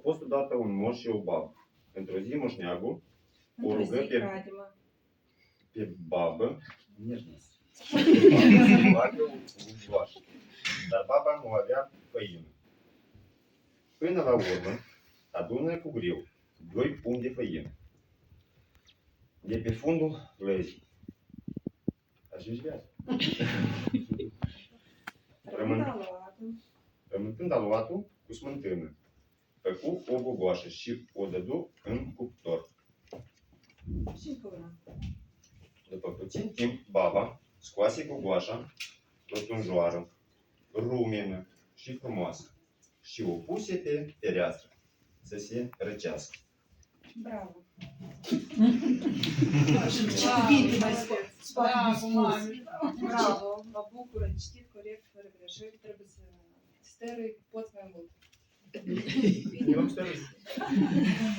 fost odată un moș și o babă. Într-o zi moșneagul o rugă pe babă să facă un guloaș. Dar baba nu avea făină. Până la urmă, adună cu greu 2 pumni de făină de pe fundul lăzii. Ajungi viața. Rământând aluatul cu smântână, făcu o gogoașă și o dădu în cuptor. După puțin timp, baba scoase gogoașa, rotunjoară, rumenă și frumoasă și o puse pe fereastră să se răcească. Bravo! Bravo! Mă bucur, ai citit corect, fără greșeli, trebuie să stărui, poți mai mult. Eu am stăruit.